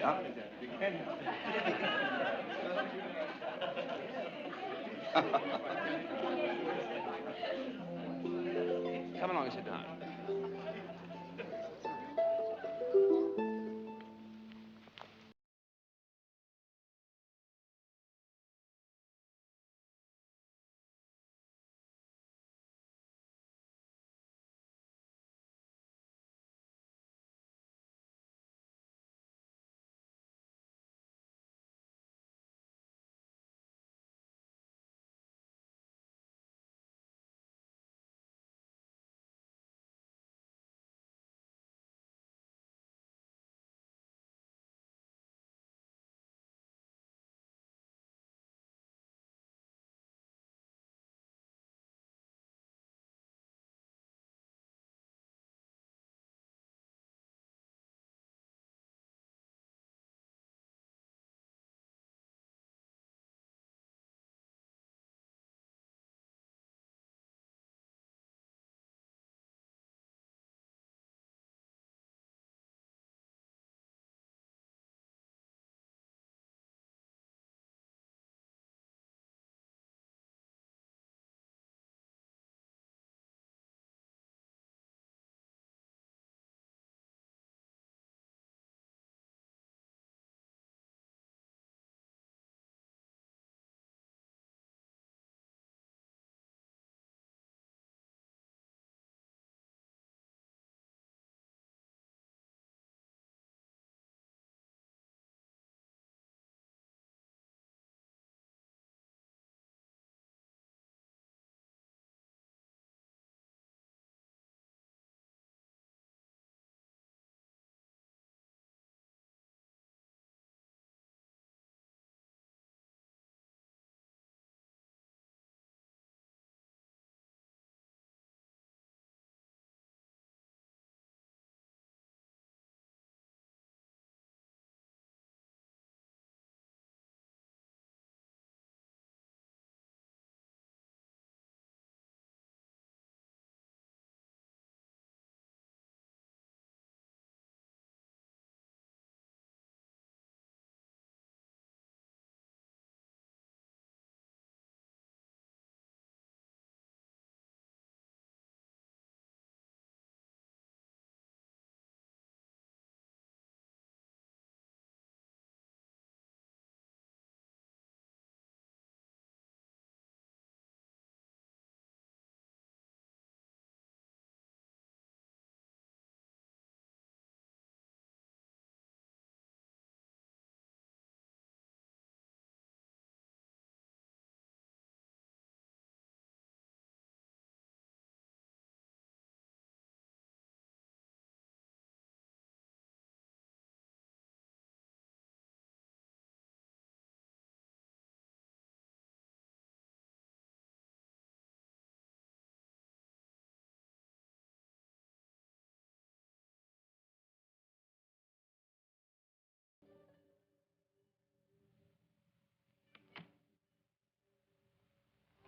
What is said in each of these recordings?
Yeah. Come along and sit down.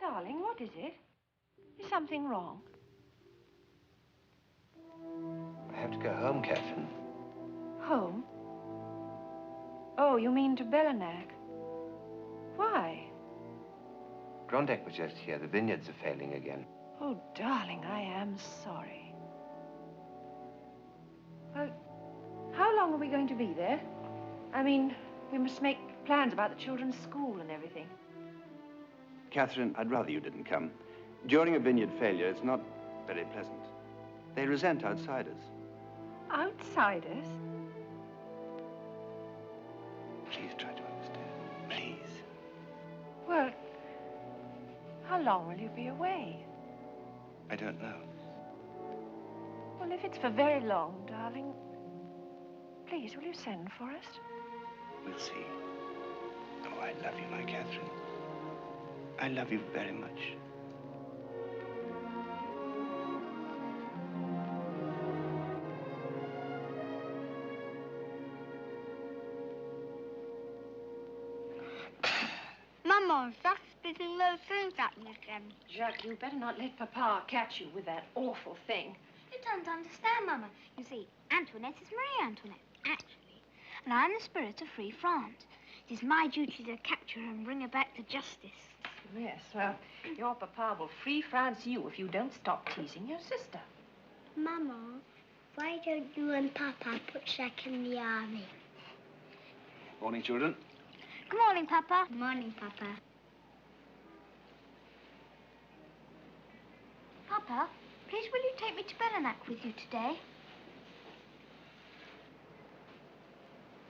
Darling, what is it? Is something wrong? I have to go home, Catherine. Home? Oh, you mean to Bellanac? Why? Grondek was just here. The vineyards are failing again. Oh, darling, I am sorry. Well, how long are we going to be there? I mean, we must make plans about the children's school and everything. Catherine, I'd rather you didn't come. During a vineyard failure, it's not very pleasant. They resent outsiders. Outsiders? Please try to understand. Please. Well, how long will you be away? I don't know. Well, if it's for very long, darling, please, will you send for us? We'll see. Oh, I love you, my Catherine. I love you very much. Mama, Jacques spitting those things at me again. Jacques, you better not let Papa catch you with that awful thing. You don't understand, Mama. You see, Antoinette is Marie Antoinette, actually. and I'm the spirit of Free France. It is my duty to capture her and bring her back to justice. Yes, well, your papa will free France you if you don't stop teasing your sister. Mama, why don't you and Papa put Jack in the army? Morning, children. Good morning, Papa. Good morning, Papa. Papa, please will you take me to Bellanac with you today?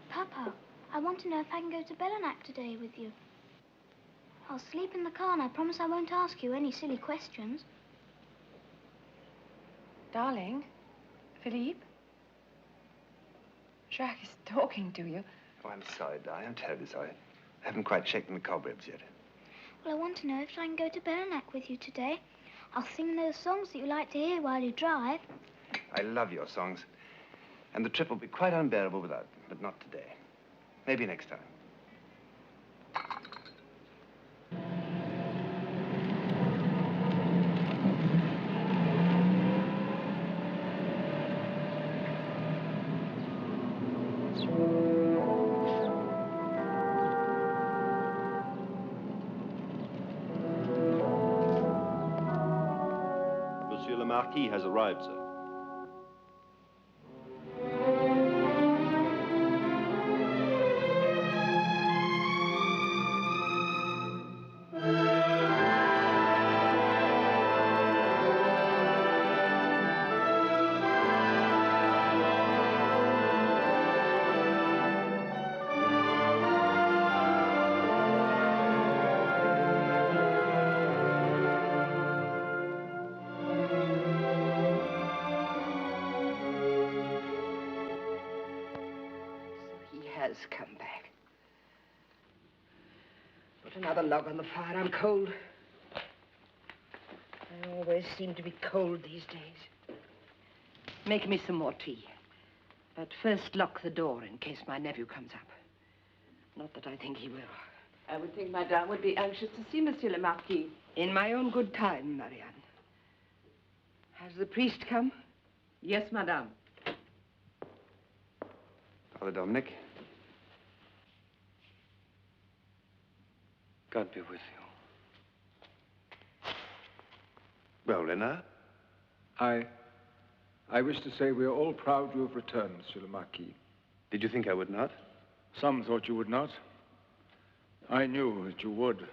Papa, I want to know if I can go to Bellanac today with you. I'll sleep in the car and I promise I won't ask you any silly questions. Darling, Philippe? Jacques is talking to you. Oh, I'm sorry, darling. I'm terribly sorry. I haven't quite shaken the cobwebs yet. Well, I want to know if I can go to Bellanac with you today. I'll sing those songs that you like to hear while you drive. I love your songs. And the trip will be quite unbearable without them, but not today. Maybe next time. Monsieur le Marquis has arrived, sir. Has come back. Put another log on the fire. I'm cold. I always seem to be cold these days. Make me some more tea. But first lock the door in case my nephew comes up. Not that I think he will. I would think Madame would be anxious to see Monsieur le Marquis. In my own good time, Marianne. Has the priest come? Yes, Madame. Father Dominic. God be with you. Well, Renard? I wish to say we are all proud you have returned, Monsieur le Marquis. Did you think I would not? Some thought you would not. I knew that you would.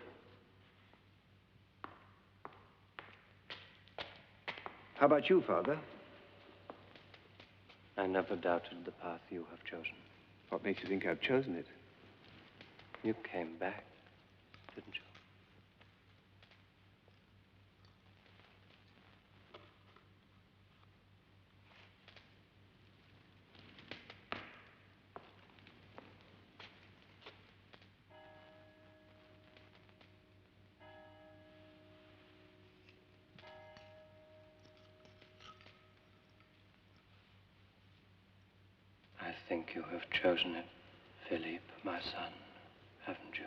How about you, Father? I never doubted the path you have chosen. What makes you think I've chosen it? You came back, didn't you? I think you have chosen it, Philippe, my son, haven't you?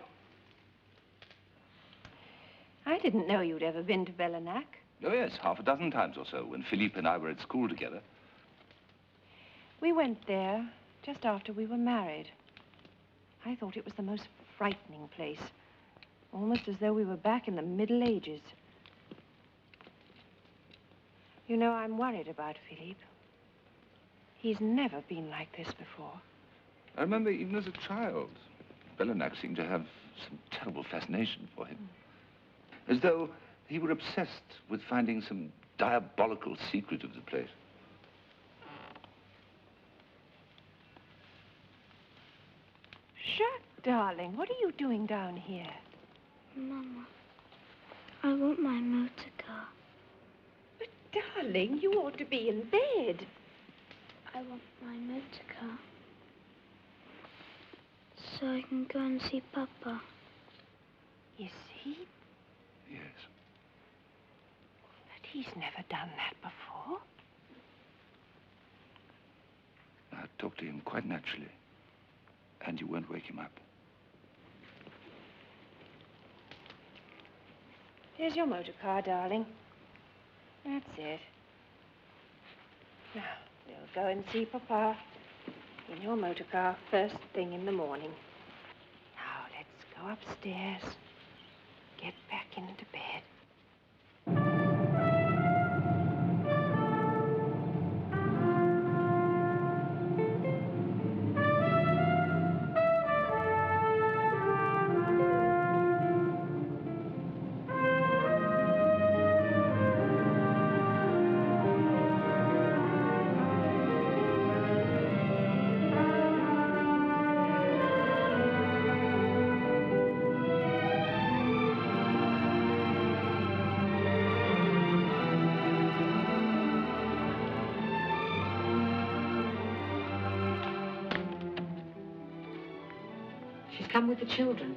I didn't know you'd ever been to Bellanac. Oh, yes, half a dozen times or so, when Philippe and I were at school together. We went there just after we were married. I thought it was the most frightening place. Almost as though we were back in the Middle Ages. You know, I'm worried about Philippe. He's never been like this before. I remember even as a child, Bellanac seemed to have some terrible fascination for him. As though he were obsessed with finding some diabolical secret of the place. Jacques, darling, what are you doing down here? Mama, I want my motor car. But, darling, you ought to be in bed. I want my motor car. So I can go and see Papa. You see? Yes. But he's never done that before. I talked to him quite naturally. And you won't wake him up. Here's your motor car, darling. That's it. Now, we'll go and see Papa. in your motor car first thing in the morning. Now, let's go upstairs. Get back into bed. She's come with the children.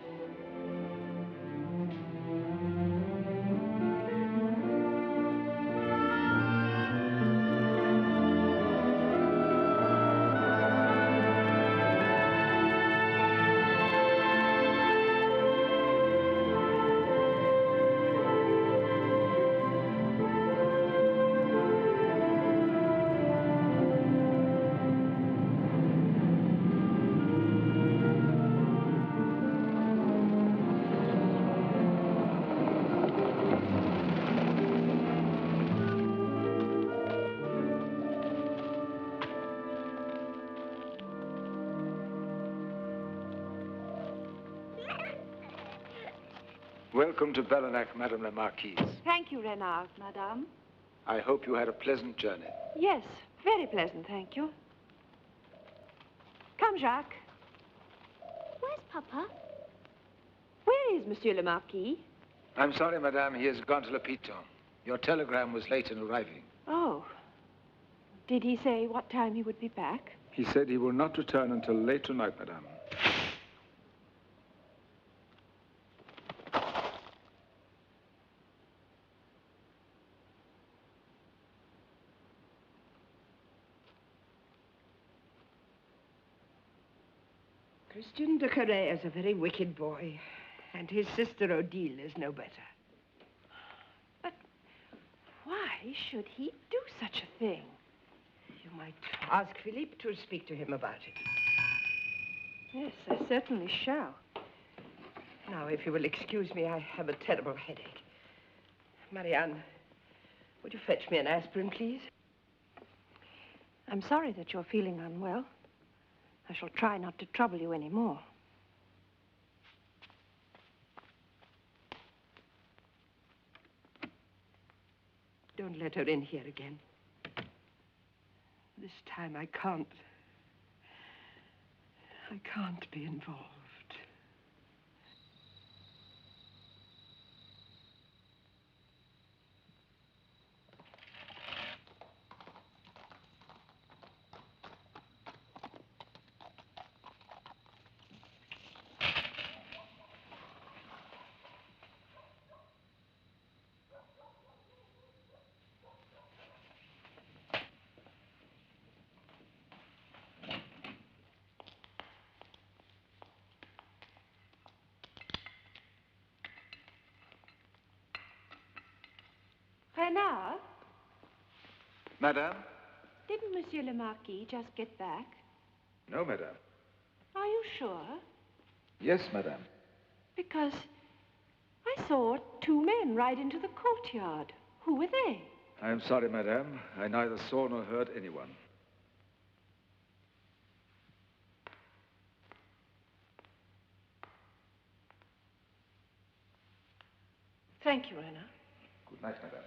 Welcome to Bellanac, Madame la Marquise. Thank you, Renard, madame. I hope you had a pleasant journey. Yes, very pleasant, thank you. Come, Jacques. Where's Papa? Where is Monsieur le Marquis? I'm sorry, Madame, he has gone to Le Piton. Your telegram was late in arriving. Oh. Did he say what time he would be back? He said he will not return until late tonight, Madame. Christian de Carré is a very wicked boy, and his sister Odile is no better. But why should he do such a thing? You might ask Philippe to speak to him about it. Yes, I certainly shall. Now, if you will excuse me, I have a terrible headache. Marianne, would you fetch me an aspirin, please? I'm sorry that you're feeling unwell. I shall try not to trouble you any more. Don't let her in here again. This time I can't be involved. Renard, Madame? didn't Monsieur le Marquis just get back? No, Madame. Are you sure? Yes, Madame. Because I saw two men ride into the courtyard. Who were they? I am sorry, Madame. I neither saw nor heard anyone. Thank you, Renard. Good night, Madame.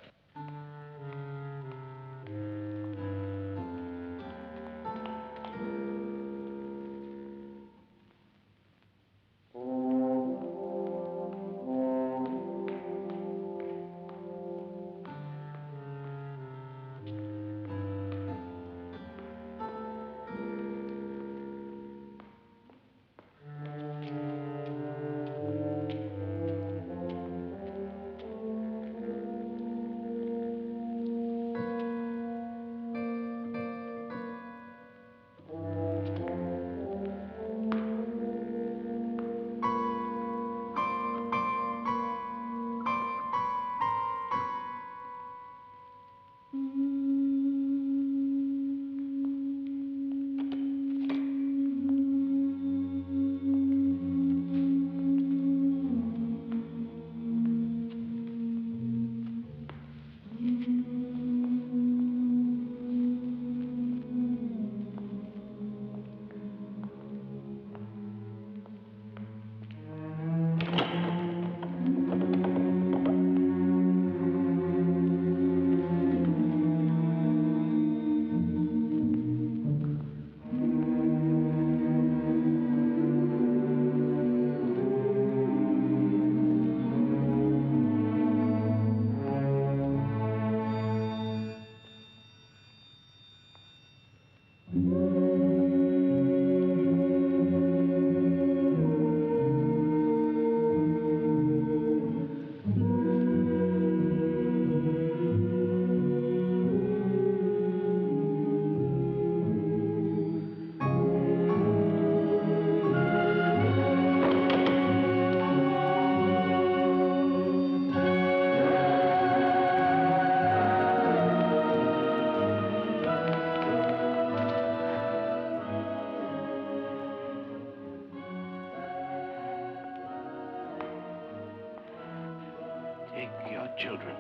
children.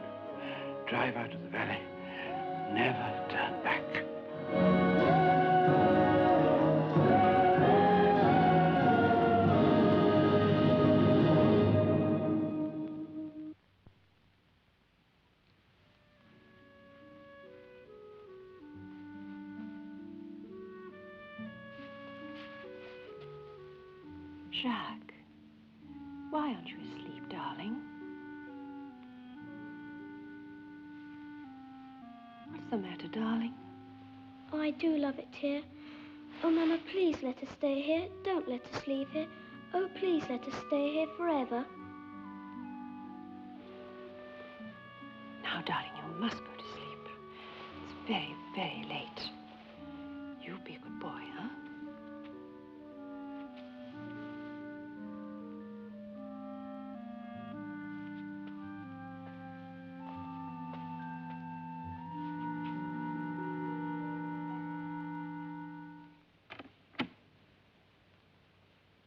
Drive out of the valley. Never turn back. Jacques, why aren't you asleep, darling? What's the matter, darling? Oh, I do love it here. Oh, Mama, please let us stay here. Don't let us leave here. Oh, please let us stay here forever. Now, darling, you must go to sleep. It's very, very late. You be a good boy, huh?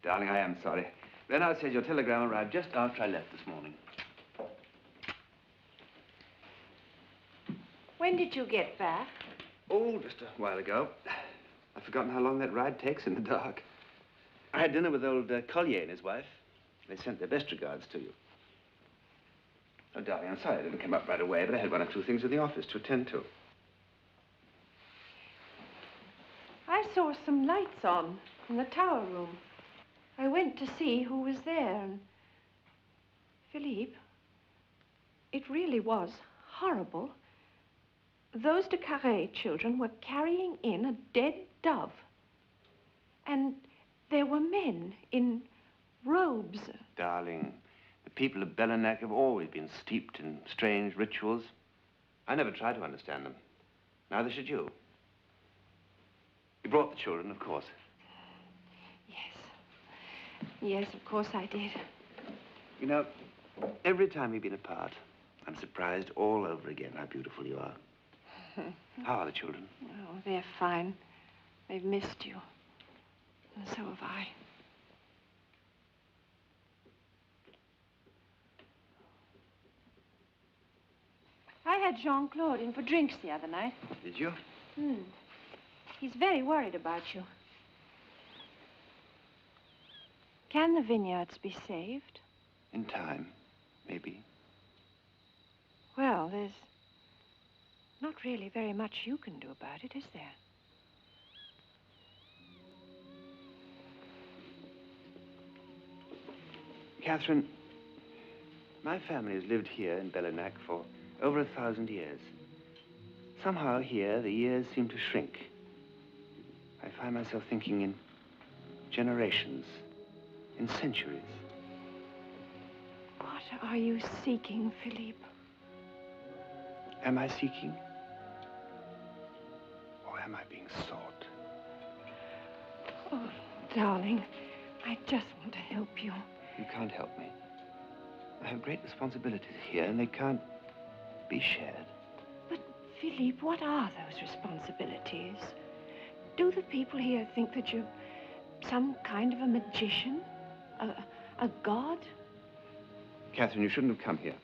Darling, I am sorry. Renard says your telegram arrived just after I left this morning. When did you get back? Oh, just a while ago. I've forgotten how long that ride takes in the dark. I had dinner with old Collier and his wife. They sent their best regards to you. Oh, darling, I'm sorry I didn't come up right away, but I had one or two things in the office to attend to. I saw some lights on in the tower room. I went to see who was there, and... Philippe, it really was horrible. Those de Carré children were carrying in a dead dove. And there were men in robes. Darling, the people of Bellanac have always been steeped in strange rituals. I never tried to understand them. Neither should you. You brought the children, of course. Yes, of course I did. You know, every time we've been apart, I'm surprised all over again how beautiful you are. How are the children? Oh, they're fine. They've missed you. And so have I. I had Jean-Claude in for drinks the other night. Did you? He's very worried about you. Can the vineyards be saved? In time, maybe. Well, there's not really very much you can do about it, is there? Catherine, my family has lived here in Bellanac for over 1,000 years. Somehow here, the years seem to shrink. I find myself thinking in generations, in centuries. What are you seeking, Philippe? Am I seeking? Or am I being sought? Oh, darling, I just want to help you. You can't help me. I have great responsibilities here, and they can't be shared. But, Philippe, what are those responsibilities? Do the people here think that you're some kind of a magician? A god? Catherine, you shouldn't have come here.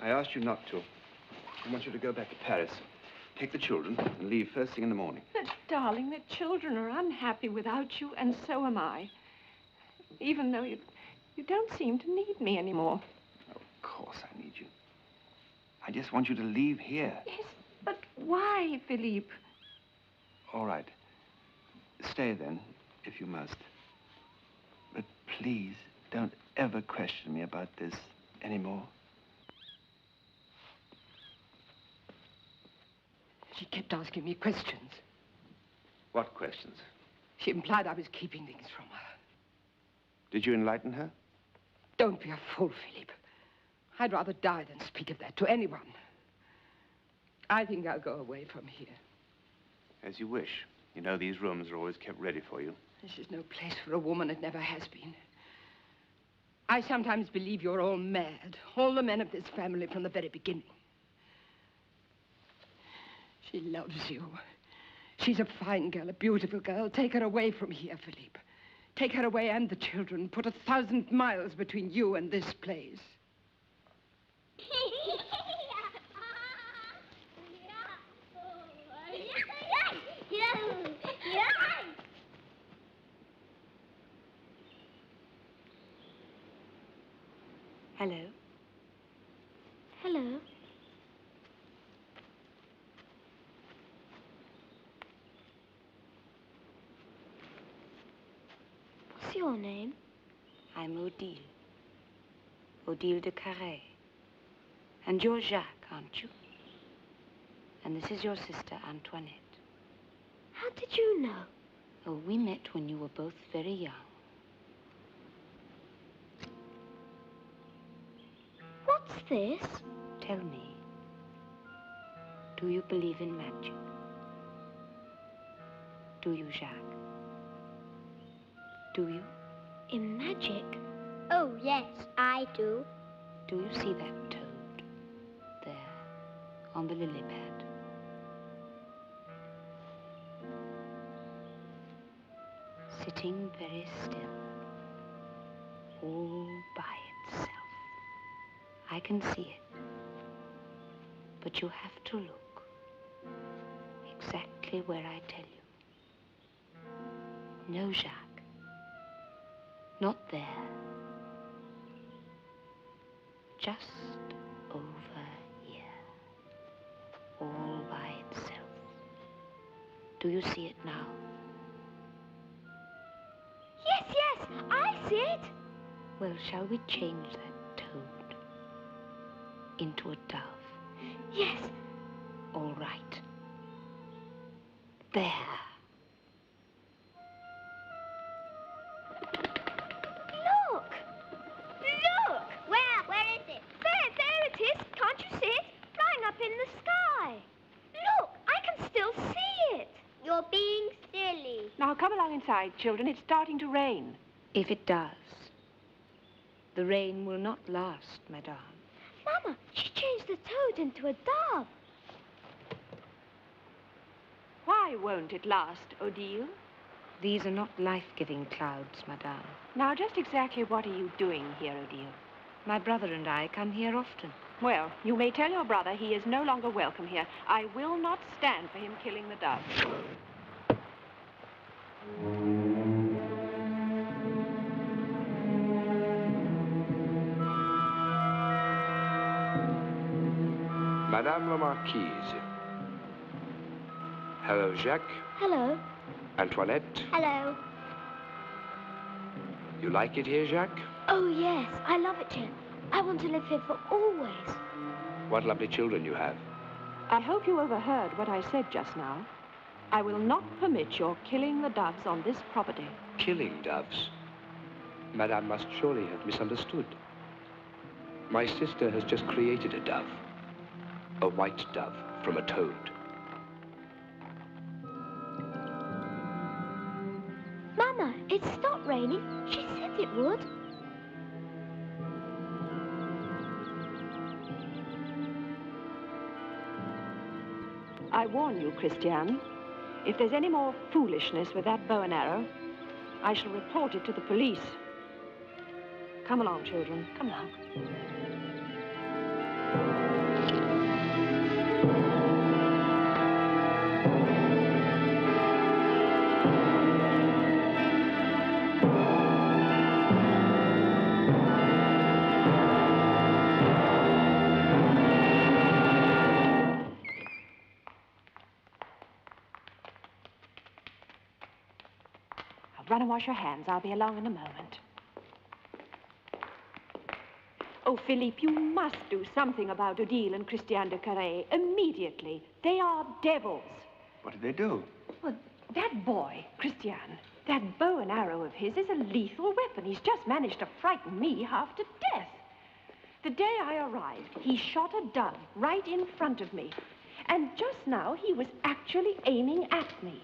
I asked you not to. I want you to go back to Paris. Take the children and leave first thing in the morning. But, darling, the children are unhappy without you, and so am I. Even though you don't seem to need me anymore. Of course I need you. I just want you to leave here. Yes, but why, Philippe? All right. Stay then, if you must. But please, don't ever question me about this anymore. She kept asking me questions. What questions? She implied I was keeping things from her. Did you enlighten her? Don't be a fool, Philippe. I'd rather die than speak of that to anyone. I think I'll go away from here. As you wish. You know, these rooms are always kept ready for you. This is no place for a woman. It never has been. I sometimes believe you're all mad. All the men of this family from the very beginning. She loves you. She's a fine girl, a beautiful girl. Take her away from here, Philippe. Take her away and the children. Put 1,000 miles between you and this place. Hello. Hello. What's your name? I'm Odile. Odile de Carré. And you're Jacques, aren't you? And this is your sister, Antoinette. How did you know? Oh, we met when you were both very young. What's this? Tell me, do you believe in magic? Do you, Jacques? Do you? In magic? Oh, yes, I do. Do you see that toad there on the lily pad? Sitting very still, all by itself. I can see it, but you have to look exactly where I tell you. No, Jacques, not there. Just over here, all by itself. Do you see it now? Yes, yes, I see it. Well, shall we change that toad into a dove? Yes. All right. There. Look! Look! Where is it? There it is. Can't you see it? Flying up in the sky. Look, I can still see it. You're being silly. Now, come along inside, children. It's starting to rain. If it does, the rain will not last, Madame. Mama, she changed the toad into a dove. Why won't it last, Odile? These are not life-giving clouds, Madame. Now, just exactly what are you doing here, Odile? My brother and I come here often. Well, you may tell your brother he is no longer welcome here. I will not stand for him killing the dove. Madame la Marquise. Hello, Jacques. Hello. Antoinette. Hello. You like it here, Jacques? Oh, yes, I love it here. I want to live here for always. What lovely children you have. I hope you overheard what I said just now. I will not permit your killing the doves on this property. Killing doves? Madame must surely have misunderstood. My sister has just created a dove. A white dove from a toad. Mama, it stopped raining. She said it would. I warn you, Christiane, if there's any more foolishness with that bow and arrow, I shall report it to the police. Come along, children. Come along. Run and wash your hands. I'll be along in a moment. Oh, Philippe, you must do something about Odile and Christiane de Carré immediately. They are devils. What did they do? Well, that boy, Christiane, that bow and arrow of his is a lethal weapon. He's just managed to frighten me half to death. The day I arrived, he shot a dove right in front of me. And just now, he was actually aiming at me.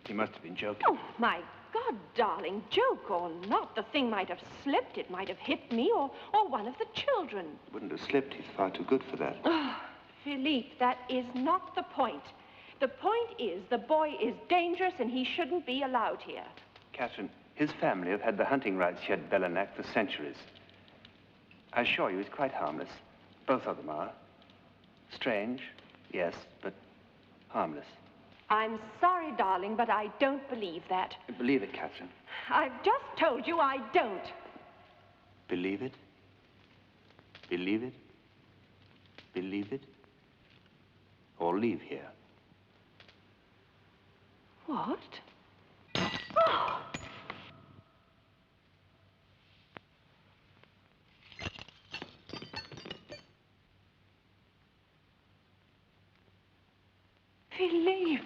He must have been joking. Oh, my God, darling, joke or not, the thing might have slipped. It might have hit me or one of the children. Wouldn't have slipped. He's far too good for that. Oh, Philippe, that is not the point. The point is the boy is dangerous and he shouldn't be allowed here. Catherine, his family have had the hunting rights here at Bellenac for centuries. I assure you he's quite harmless. Both of them are. Strange, yes, but harmless. I'm sorry, darling, but I don't believe that. I believe it, Catherine. I've just told you I don't. Believe it? Believe it? Believe it? Or leave here. What? Oh! Philippe.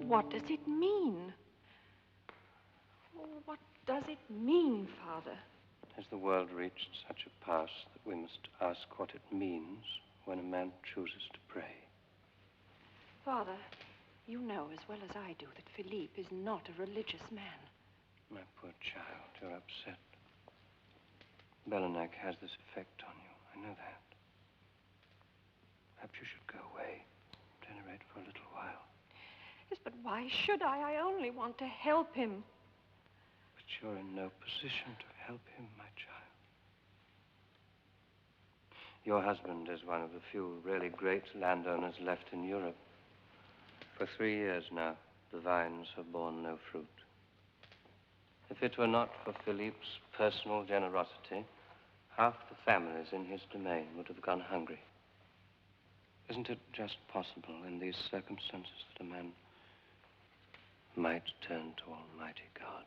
What does it mean? What does it mean, Father? Has the world reached such a pass that we must ask what it means when a man chooses to pray? Father, you know as well as I do that Philippe is not a religious man. My poor child, you're upset. Bellanac has this effect on you. I know that. Perhaps you should go away, generate for a little while. Yes, but why should I? I only want to help him. But you're in no position to help him, my child. Your husband is one of the few really great landowners left in Europe. For 3 years now, the vines have borne no fruit. If it were not for Philippe's personal generosity, half the families in his domain would have gone hungry. Isn't it just possible in these circumstances that a man might turn to Almighty God?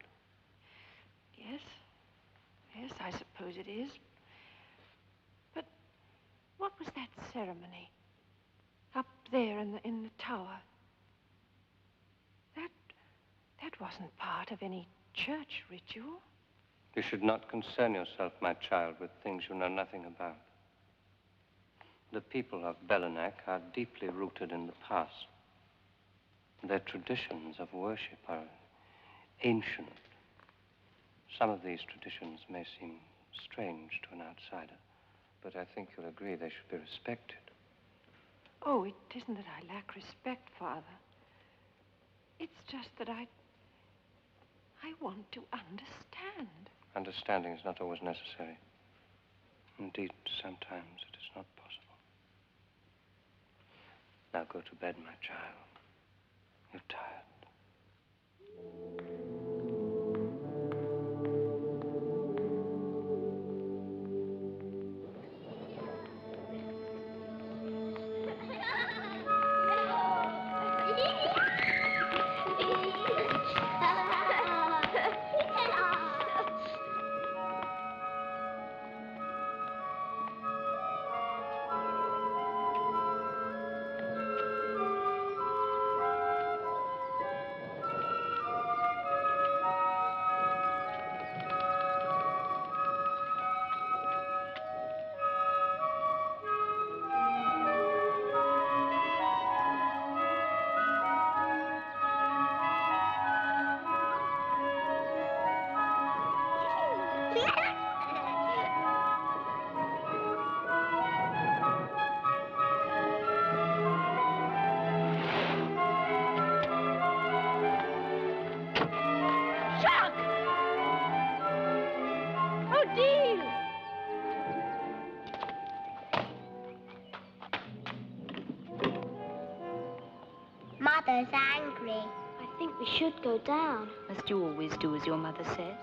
Yes. Yes, I suppose it is. But what was that ceremony? Up there in the tower? That wasn't part of any church ritual. You should not concern yourself, my child, with things you know nothing about. The people of Bellanac are deeply rooted in the past. Their traditions of worship are ancient. Some of these traditions may seem strange to an outsider, but I think you'll agree they should be respected. Oh, it isn't that I lack respect, Father. It's just that I want to understand. Understanding is not always necessary. Indeed, sometimes it is not possible. Now go to bed, my child. You're tired. Mother's angry. I think we should go down. Must you always do as your mother says?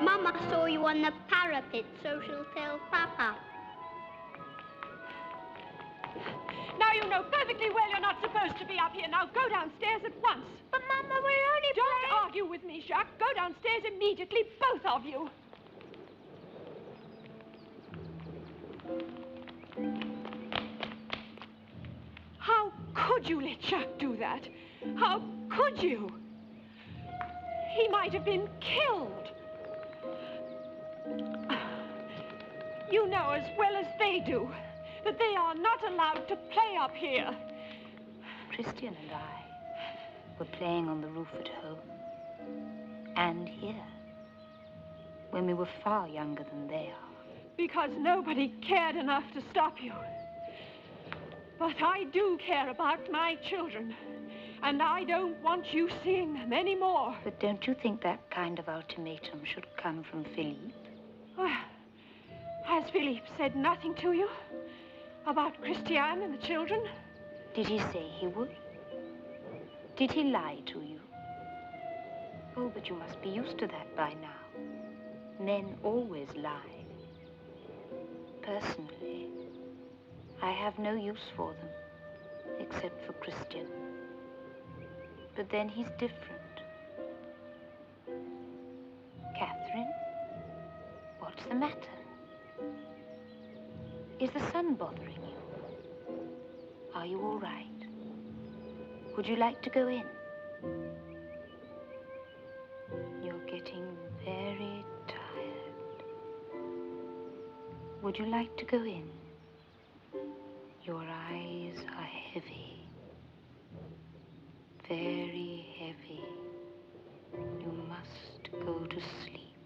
Mama saw you on the parapet, so she'll tell Papa. Now you know perfectly well you're not supposed to be up here. Now go downstairs at once. But Mama, we're only Don't argue with me, Jacques. Go downstairs immediately, both of you. How could could you let Jacques do that? How could you? He might have been killed. You know as well as they do that they are not allowed to play up here. Christian and I were playing on the roof at home and here when we were far younger than they are. Because nobody cared enough to stop you. But I do care about my children, and I don't want you seeing them anymore. But don't you think that kind of ultimatum should come from Philippe? Has Philippe said nothing to you about Christiane and the children? Did he say he would? Did he lie to you? Oh, but you must be used to that by now. Men always lie. Personally, I have no use for them, except for Christian. But then he's different. Catherine, what's the matter? Is the sun bothering you? Are you all right? Would you like to go in? You're getting very tired. Would you like to go in? Your eyes are heavy. Very heavy. You must go to sleep.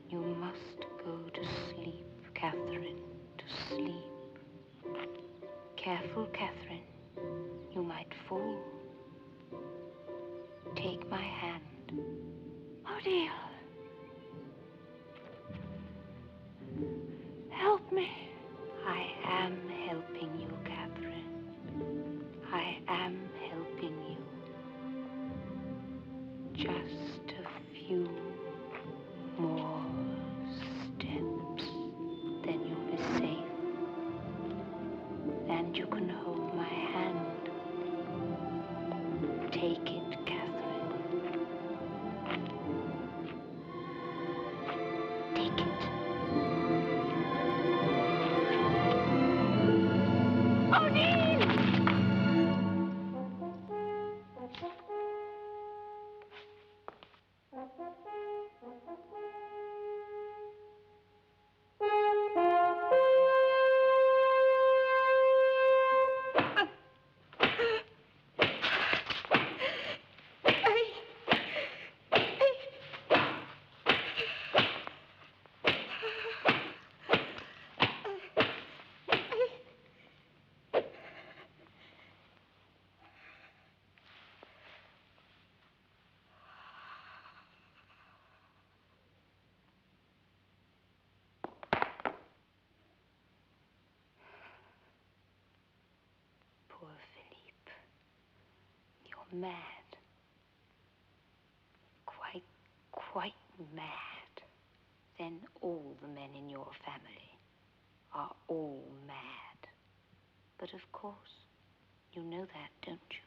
You must go to sleep, Catherine. To sleep. Careful, Catherine. You might fall. Take my hand. Odile. Help me. I am helping you, Catherine. I am helping you. Just a few more steps, then you'll be safe. And you can hold my hand. Take it, Catherine. Take it. Odile! Poor Philippe. You're mad. Quite mad. Then all the men in your family are all mad. But of course, you know that, don't you?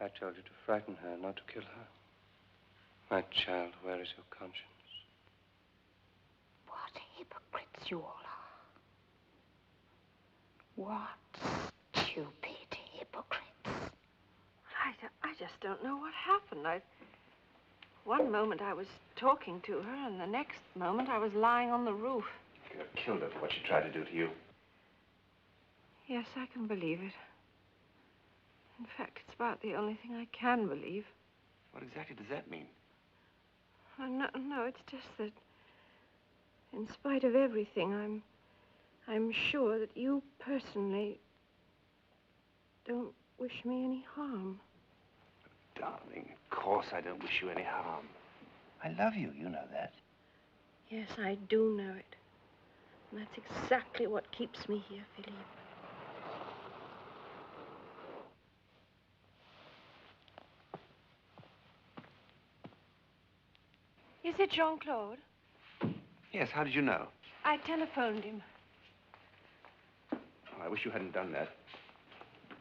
I told you to frighten her, not to kill her. My child, where is your conscience? What hypocrites you all are. What stupid hypocrites. I just don't know what happened. One moment I was talking to her, and the next moment I was lying on the roof. You could have killed her for what she tried to do to you. Yes, I can believe it. In fact, it's about the only thing I can believe. What exactly does that mean? No, it's just that, in spite of everything, I'm sure that you personally don't wish me any harm. Darling, of course I don't wish you any harm. I love you, you know that. Yes, I do know it. And that's exactly what keeps me here, Philippe. Is it Jean-Claude? Yes, how did you know? I telephoned him. Oh, I wish you hadn't done that.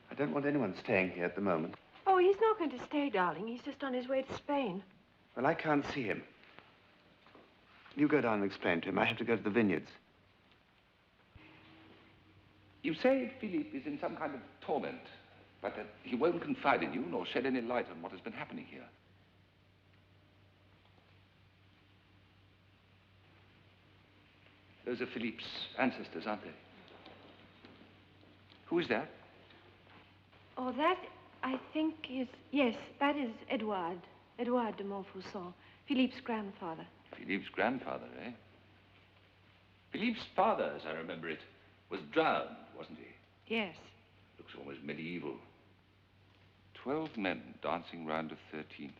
I don't want anyone staying here at the moment. Oh, No, he's not going to stay, darling. He's just on his way to Spain. Well, I can't see him. You go down and explain to him. I have to go to the vineyards. You say Philippe is in some kind of torment, but that he won't confide in you nor shed any light on what has been happening here. Those are Philippe's ancestors, aren't they? Who is that? Oh, that, I think, is... Yes, that is Edouard. Edouard de Montfaucon, Philippe's grandfather. Philippe's grandfather, eh? Philippe's father, as I remember it, was drowned, wasn't he? Yes. Looks almost medieval. 12 men dancing round a 13th.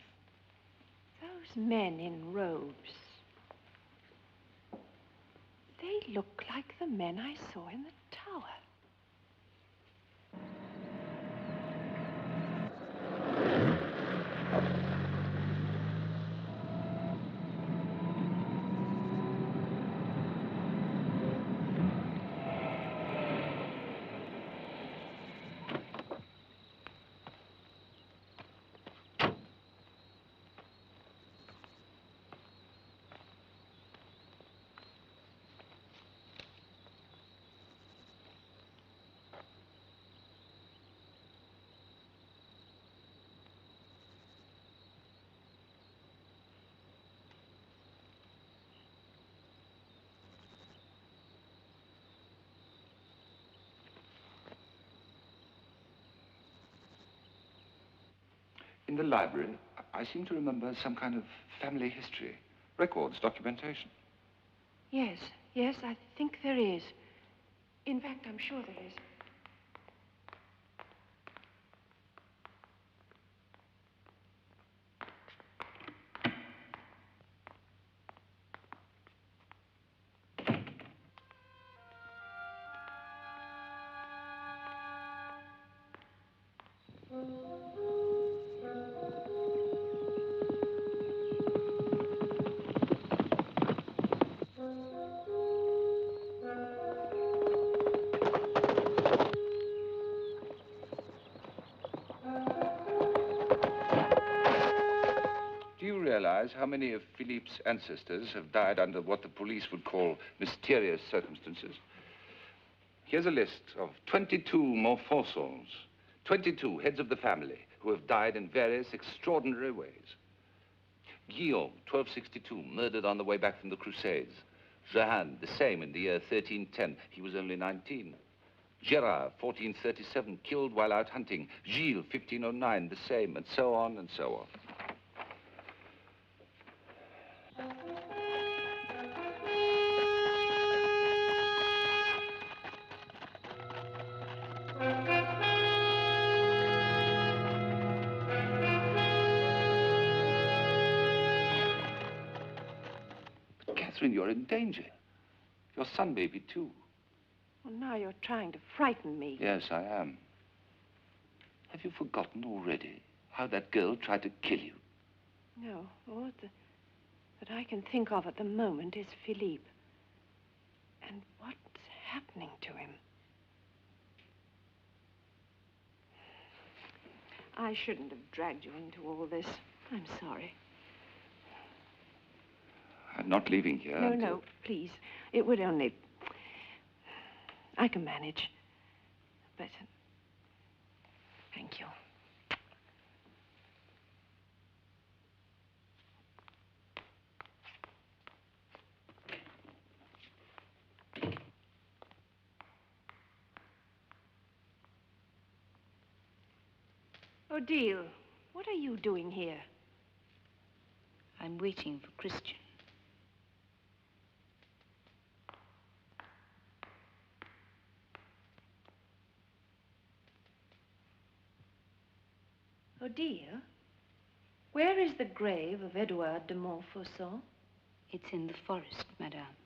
Those men in robes. They look like the men I saw in the tower. In the library, I seem to remember some kind of family history. Records, documentation. Yes, yes, I think there is. In fact, I'm sure there is. How many of Philippe's ancestors have died under what the police would call mysterious circumstances? Here's a list of 22 Montfaucons, 22 heads of the family who have died in various extraordinary ways. Guillaume, 1262, murdered on the way back from the Crusades. Jehan, the same in the year 1310. He was only 19. Gérard, 1437, killed while out hunting. Gilles, 1509, the same, and so on and so on. Catherine, you're in danger. Your son may be too. Well, now you're trying to frighten me. Yes, I am. Have you forgotten already how that girl tried to kill you? No. All that I can think of at the moment is Philippe. And what's happening to him. I shouldn't have dragged you into all this. I'm sorry. I'm not leaving here. No, no, please. It would only... I can manage. But... thank you. Odile, what are you doing here? I'm waiting for Christian. Odile, where is the grave of Edouard de Montfaucon? It's in the forest, madame.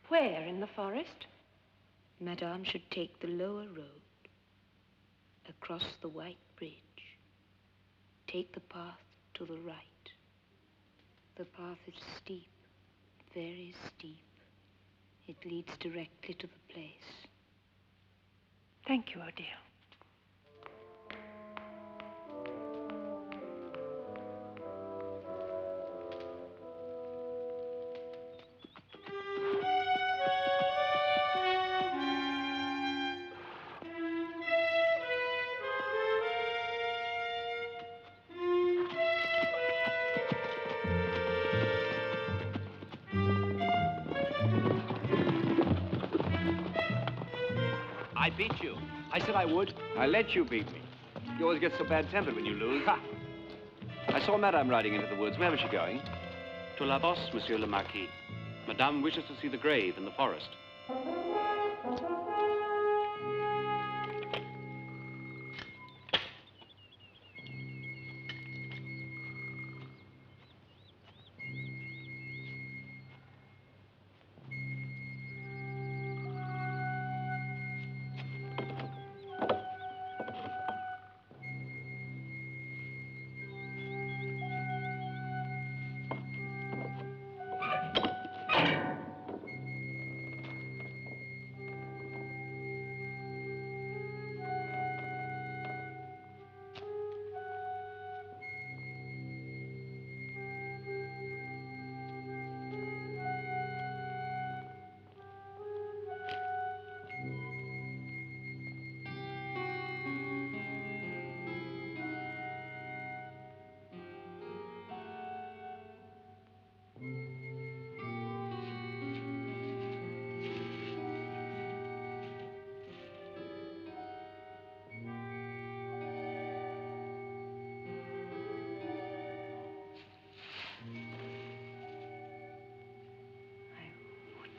Where in the forest? Madame should take the lower road, across the white bridge. Take the path to the right. The path is steep, very steep. It leads directly to the place. Thank you, Odile. beat you. I said I would. I let you beat me. You always get so bad-tempered when you lose. Ha! I saw Madame riding into the woods. Where was she going? To La Bosse, Monsieur le Marquis. Madame wishes to see the grave in the forest.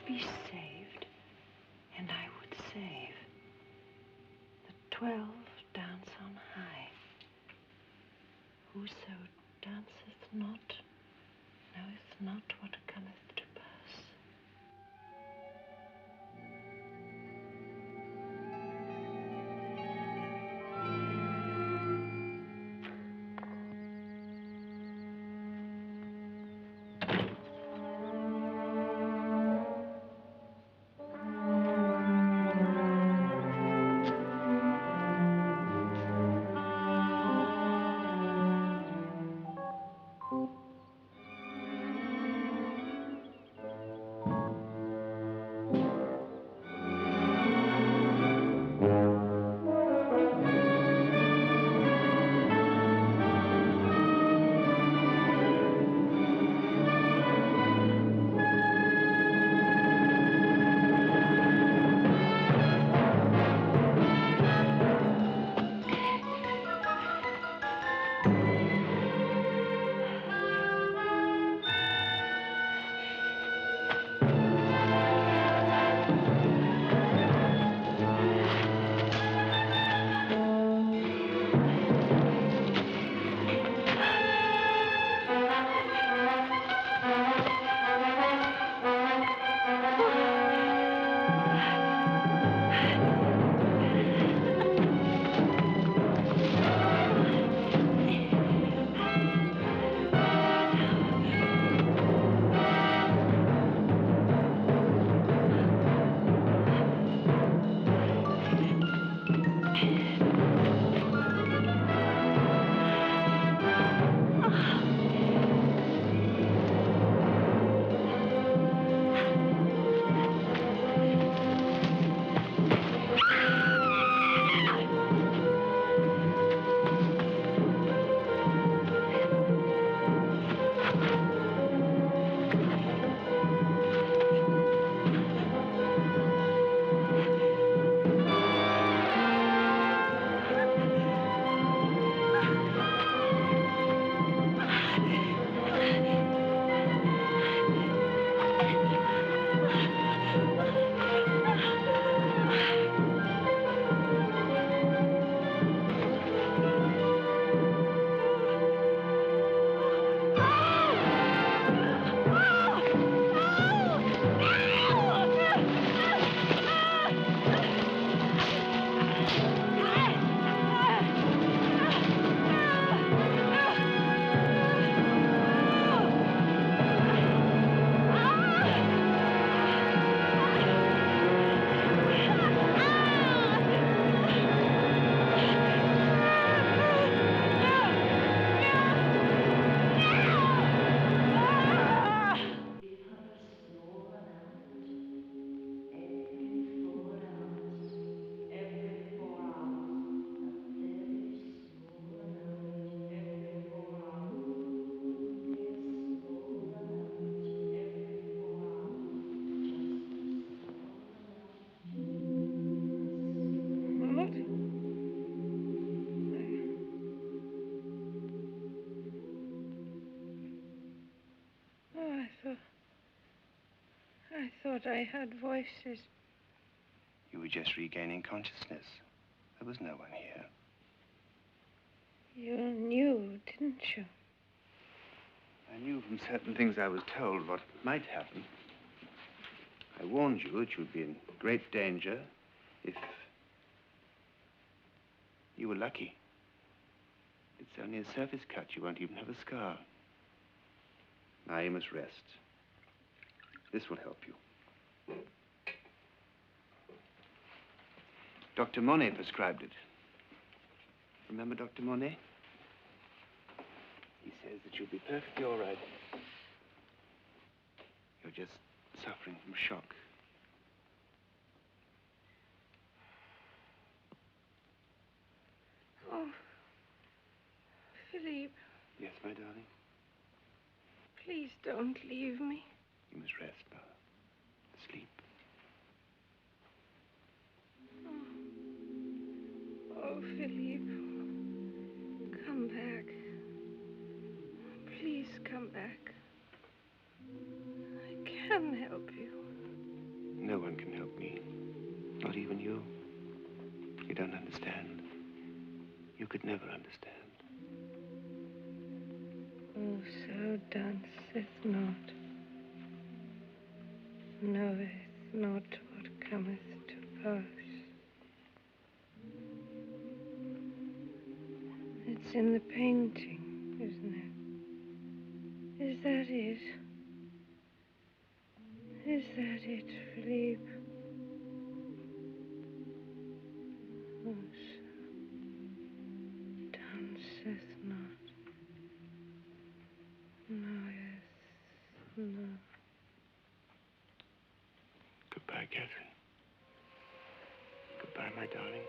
Be saved, and I would save. The 12 dance on high. Whoso danceth not, knoweth not what cometh to pass. thought I heard voices. You were just regaining consciousness. There was no one here. You knew, didn't you? I knew from certain things I was told what might happen. I warned you that you'd be in great danger if you were lucky. It's only a surface cut. You won't even have a scar. Now you must rest. This will help you. Dr. Monet prescribed it. Remember Dr. Monet? He says that you'll be perfectly all right. You're just suffering from shock. Oh, Philippe, Yes, my darling? please don't leave me. You must rest, Bella. Sleep. Oh, Philippe, come back. Please come back. I can help you. No one can help me. Not even you. You don't understand. You could never understand. Whoso danceth not, knoweth not what cometh to pass. It's in the painting, isn't it? Is that it? Is that it, Philippe? Whoso danceth not, knoweth not. Goodbye, Catherine. Goodbye, my darling.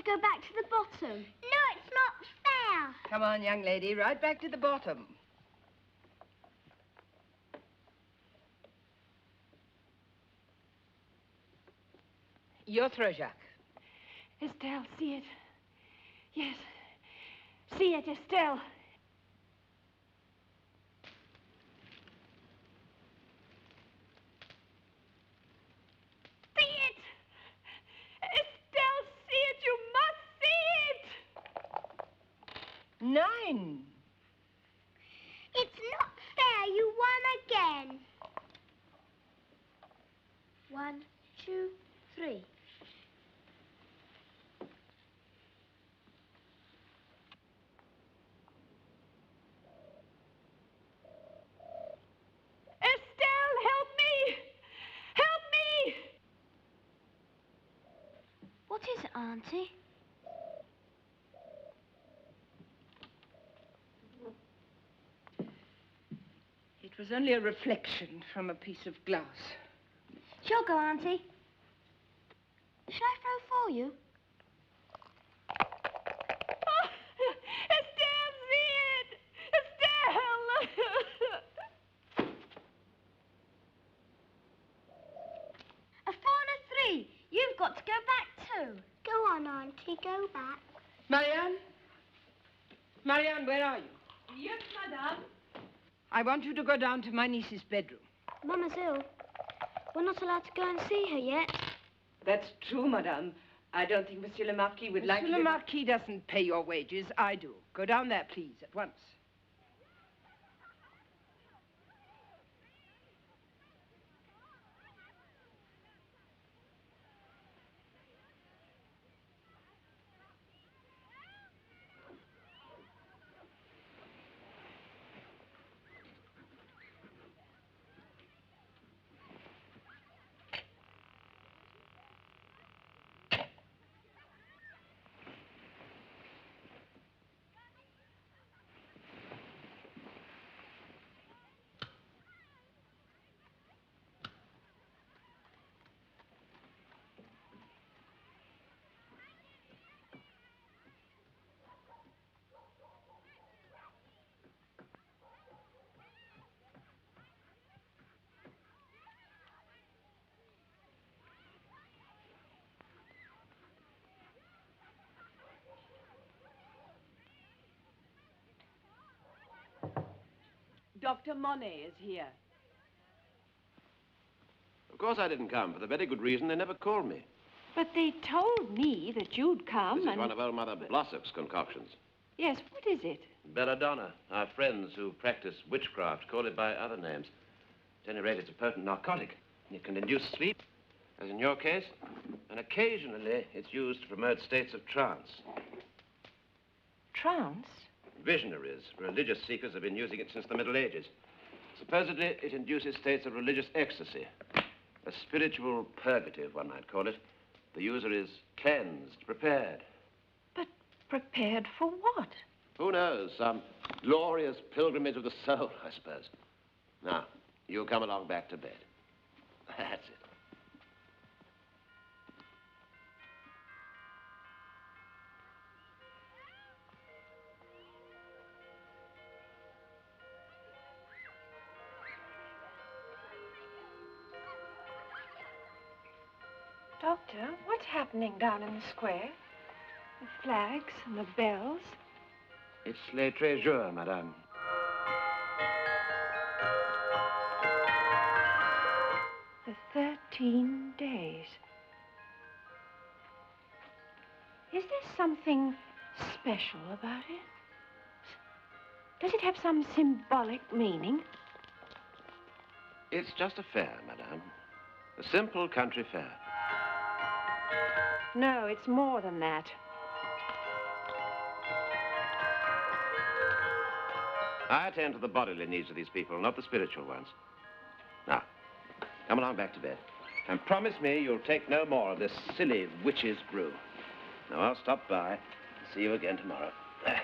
go back to the bottom. No, it's not fair. Come on, young lady, right back to the bottom. Your throw, Jacques. Estelle, see it. Yes. See it, Estelle. See it! Estelle, see it! You must see it! 9. It's not fair. You won again. 1, 2, 3. Estelle, help me! Help me! What is it, Auntie? It was only a reflection from a piece of glass. Sure go, Auntie. Shall I throw for you? Oh, Estelle, see it! Estelle! A 4 and a 3. You've got to go back too. Go on, Auntie, go back. Marianne? Marianne, where are you? Yes, madame. I want you to go down to my niece's bedroom. Mama's ill. We're not allowed to go and see her yet. That's true, madame. I don't think Monsieur le Marquis would like to... Monsieur le Marquis doesn't pay your wages. I do. Go down there, please, at once. Dr. Monet is here. Of course I didn't come, for the very good reason they never called me. But they told me that you'd come This is one of old Mother Blossop's concoctions. Yes, what is it? Belladonna. Our friends who practice witchcraft call it by other names. At any rate, it's a potent narcotic. It can induce sleep, as in your case, and occasionally it's used to promote states of trance. Trance? Visionaries, religious seekers have been using it since the Middle Ages. Supposedly, it induces states of religious ecstasy. A spiritual purgative, one might call it. The user is cleansed, prepared. But prepared for what? Who knows? Some glorious pilgrimage of the soul, I suppose. Now, you come along back to bed. That's it. Doctor, what's happening down in the square? The flags and the bells. It's les très jours, madame. The 13 days. Is there something special about it? Does it have some symbolic meaning? It's just a fair, madame. A simple country fair. No, it's more than that. I attend to the bodily needs of these people, not the spiritual ones. Now, come along back to bed. And promise me you'll take no more of this silly witch's brew. Now, I'll stop by and see you again tomorrow. Right.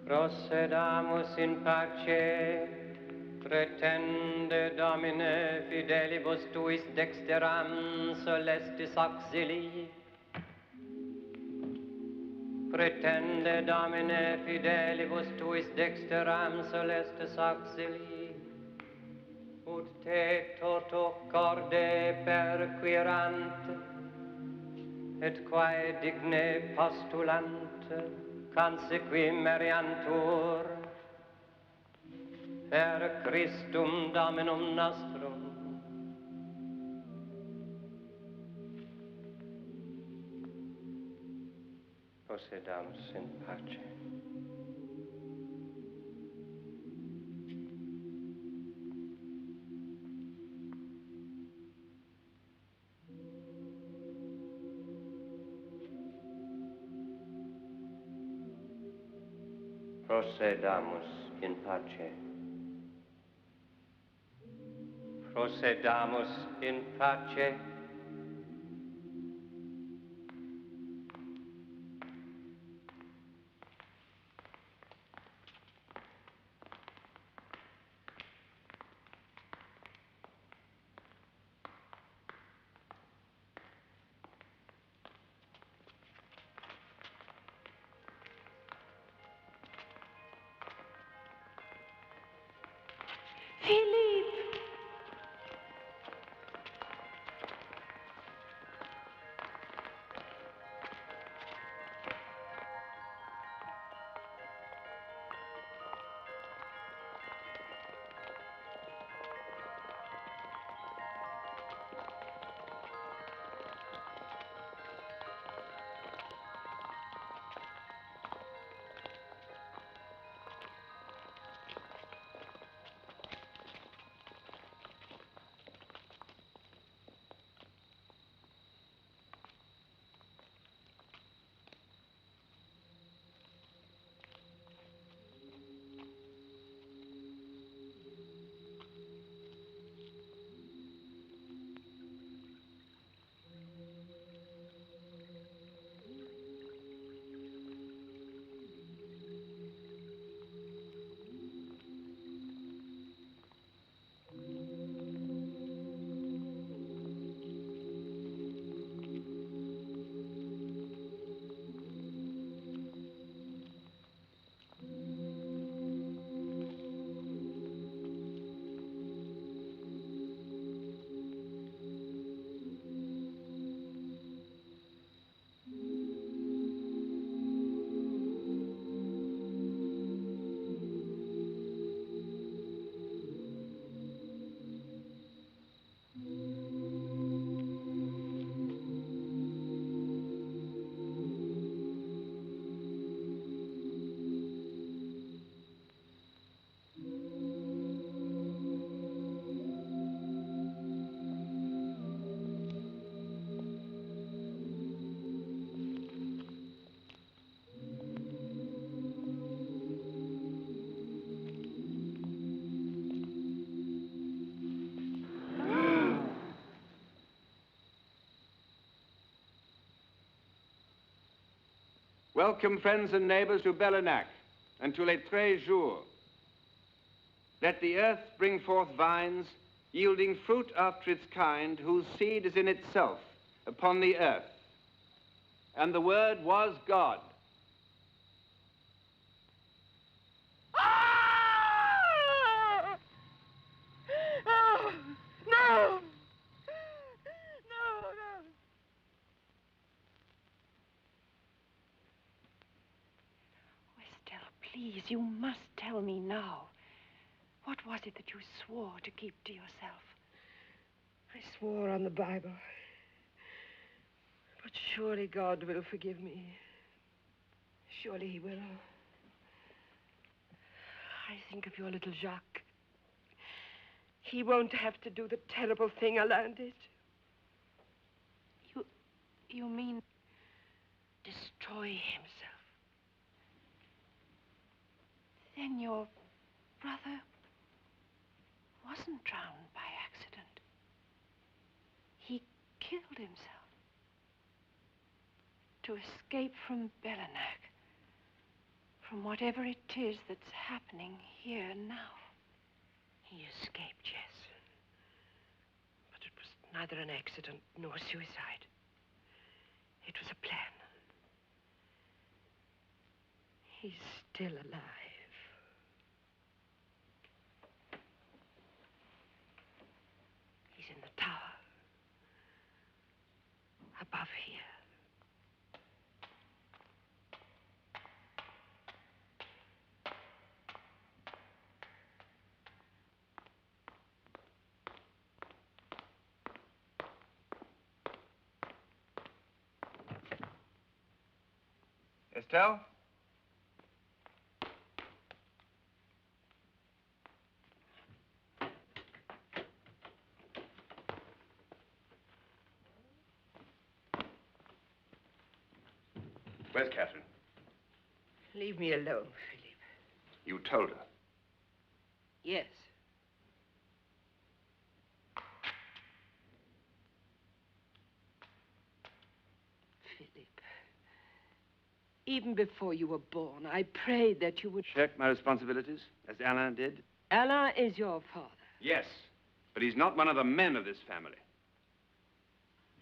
Procedamus in pace, pretende Domine fidelibus tuis dexteram celestis auxilii. Pretende Domine fidelibus tuis dexteram celestis auxilii. Ut te toto corde perquirant, et quae digne postulant, consequi meriantur, per Christum Dominum nostrum. Procedamus in pace. Procedamus in pace. Procedamus in pace. Philippe! Welcome, friends and neighbors, to Bellenac and to Les 13 Jours. Let the earth bring forth vines, yielding fruit after its kind, whose seed is in itself upon the earth. And the Word was God. Oh, no! Please, you must tell me now. What was it that you swore to keep to yourself? I swore on the Bible. But surely God will forgive me. Surely he will. I think of your little Jacques. He won't have to do the terrible thing Alain did. You mean destroy himself? Then your brother wasn't drowned by accident. He killed himself to escape from Bellenac, from whatever it is that's happening here now. He escaped, yes. But it was neither an accident nor suicide. It was a plan. He's still alive. He's in the tower. Above here. Estelle? Where's Catherine? Leave me alone, Philippe. You told her. Yes. Philippe, even before you were born, I prayed that you would... Shirk my responsibilities, as Alain did? Alain is your father. Yes, but he's not one of the men of this family.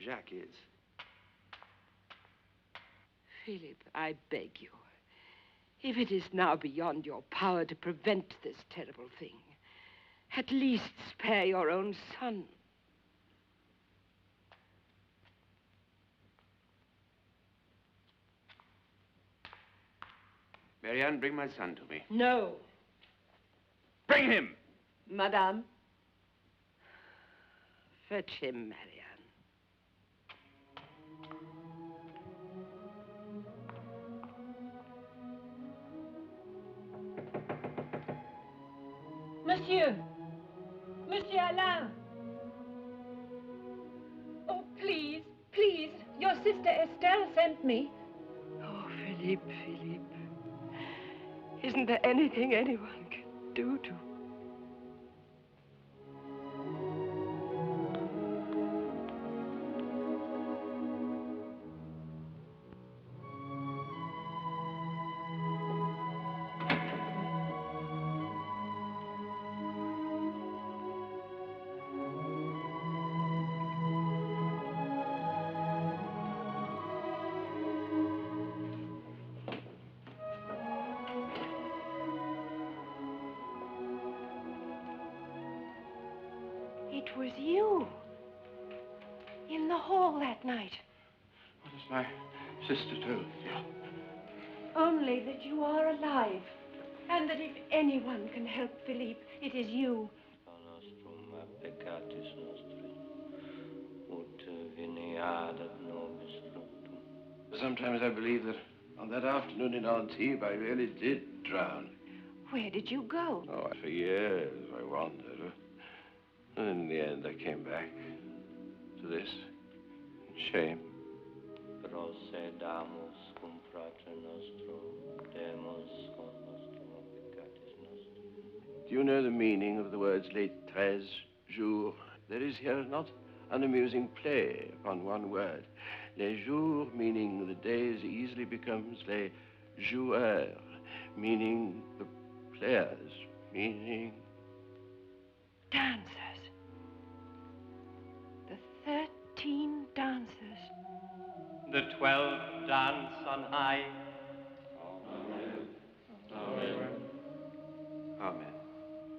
Jacques is. Philippe, I beg you, if it is now beyond your power to prevent this terrible thing, at least spare your own son. Marianne, bring my son to me. No. Bring him! Madame. Fetch him, Marianne. Monsieur! Monsieur Alain! Oh, please, please, your sister Estelle sent me. Oh, Philippe, Philippe. Isn't there anything anyone can do to... It was you. In the hall that night. What has my sister told you? Only that you are alive. And that if anyone can help Philippe, it is you. Sometimes I believe that on that afternoon in Antibes, I really did drown. Where did you go? Oh, for years I wandered. And in the end, I came back to this. Shame. Do you know the meaning of the words les 13 jours? There is here not an amusing play upon one word. Les jours, meaning the days, easily becomes les joueurs, meaning the players, meaning... Dancers. The 13 dancers. The 12 dance on high. Amen. Amen. Amen.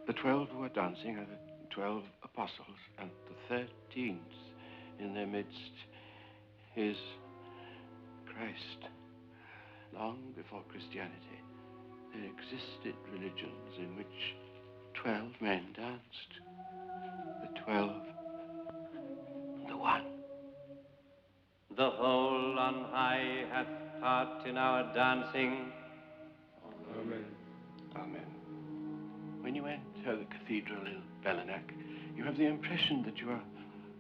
The 12 who are dancing are the 12 apostles, and the 13th in their midst is Christ. Long before Christianity, there existed religions in which 12 men danced. The 12, the one. The whole on high hath part in our dancing. Amen. Amen. When you enter the cathedral in Bellanac, you have the impression that you are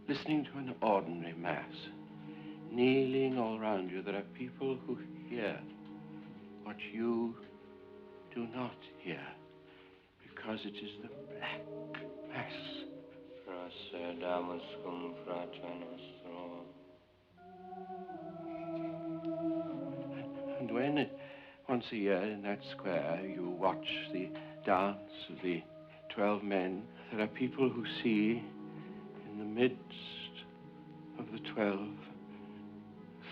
listening to an ordinary mass. Kneeling all around you, there are people who hear what you do not hear, because it is the Black Mass. And Once a year in that square, you watch the dance of the 12 men. There are people who see in the midst of the 12,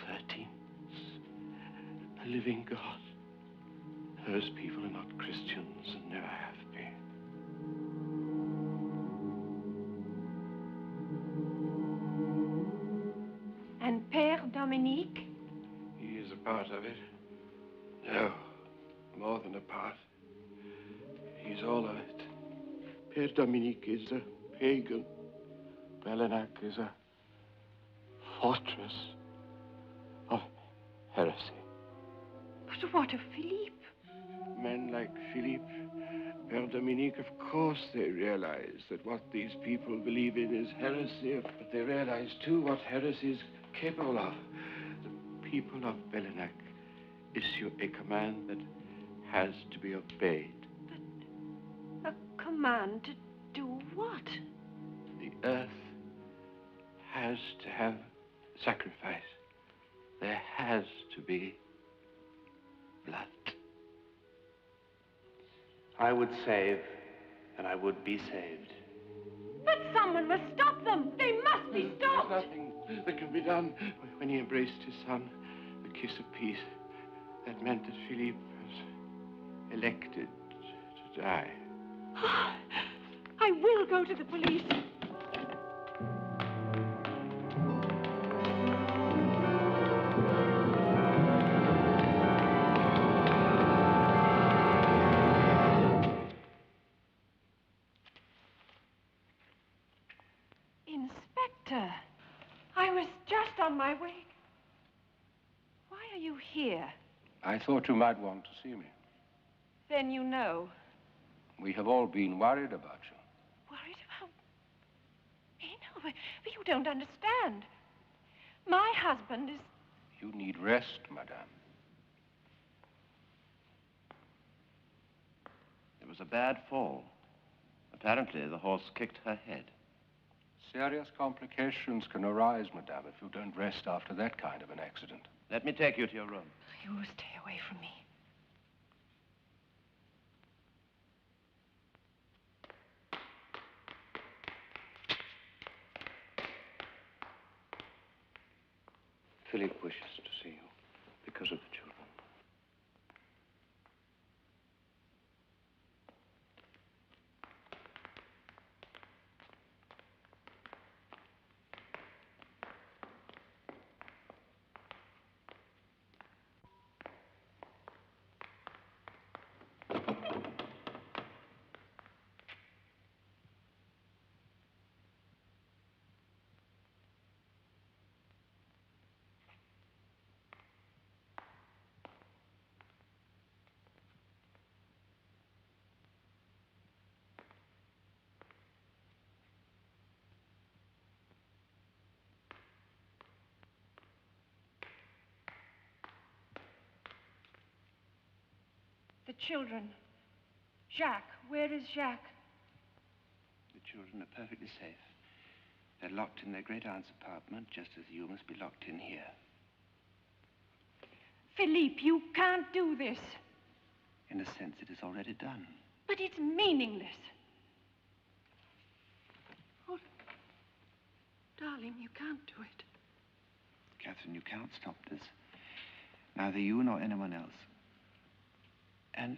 13th, a living God. Those people are not Christians and never have been. And Père Dominique? He is a part of it. No, more than a part. He's all of it. Père Dominique is a pagan. Bellenac is a fortress of heresy. But what of Philippe? Men like Philippe, Père Dominique, of course they realize that what these people believe in is heresy, but they realize too what heresy is capable of. The people of Bellenac issue a command that has to be obeyed. A command to do what? The earth has to have sacrifice. There has to be blood. I would save, and I would be saved. But someone must stop them. They must be stopped. There's nothing that can be done. When he embraced his son, the kiss of peace, that meant that Philippe was elected to die. I will go to the police. Inspector, I was just on my way. Why are you here? I thought you might want to see me. Then you know. We have all been worried about you. Worried about me? No, but you don't understand. My husband is... You need rest, madame. It was a bad fall. Apparently, the horse kicked her head. Serious complications can arise, madame, if you don't rest after that kind of an accident. Let me take you to your room. You stay away from me. Philippe wishes to see you because of the children. The children. Jacques. Where is Jacques? The children are perfectly safe. They're locked in their great aunt's apartment, just as you must be locked in here. Philippe, you can't do this. In a sense, it is already done. But it's meaningless. Oh, darling, you can't do it. Catherine, you can't stop this. Neither you nor anyone else. And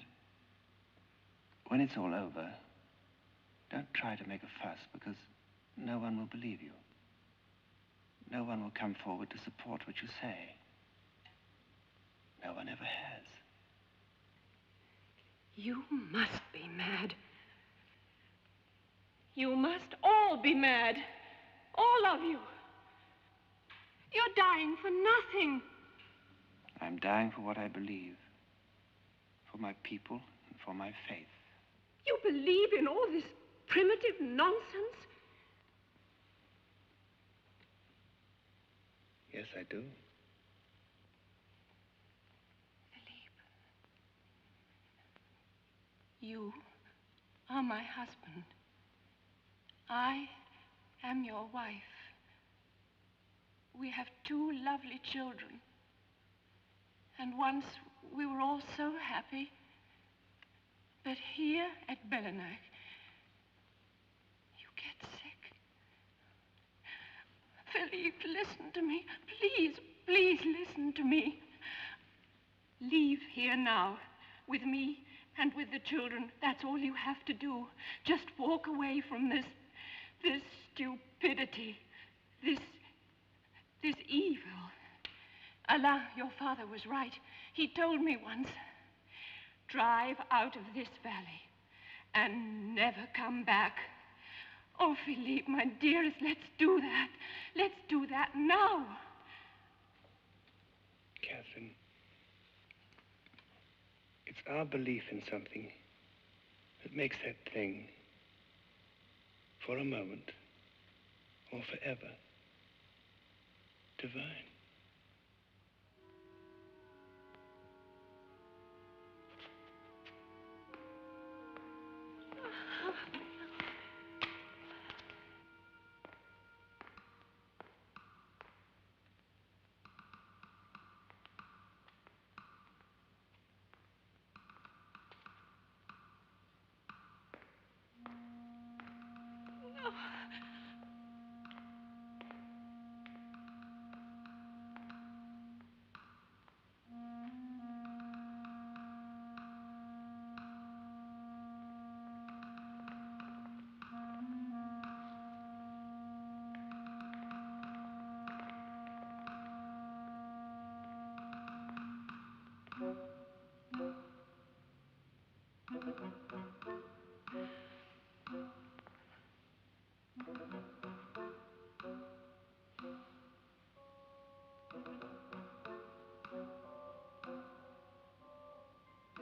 when it's all over, don't try to make a fuss, because no one will believe you. No one will come forward to support what you say. No one ever has. You must be mad. You must all be mad. All of you. You're dying for nothing. I'm dying for what I believe. For my people and for my faith. You believe in all this primitive nonsense? Yes, I do. Philippe, you are my husband. I am your wife. We have 2 lovely children. And once we were all so happy. But here at Belenac, you get sick. Philippe, listen to me. Please, please listen to me. Leave here now with me and with the children. That's all you have to do. Just walk away from this stupidity, this evil. Alain, your father was right. He told me once, drive out of this valley and never come back. Oh, Philippe, my dearest, let's do that. Let's do that now. Catherine, it's our belief in something that makes that thing, for a moment or forever, divine.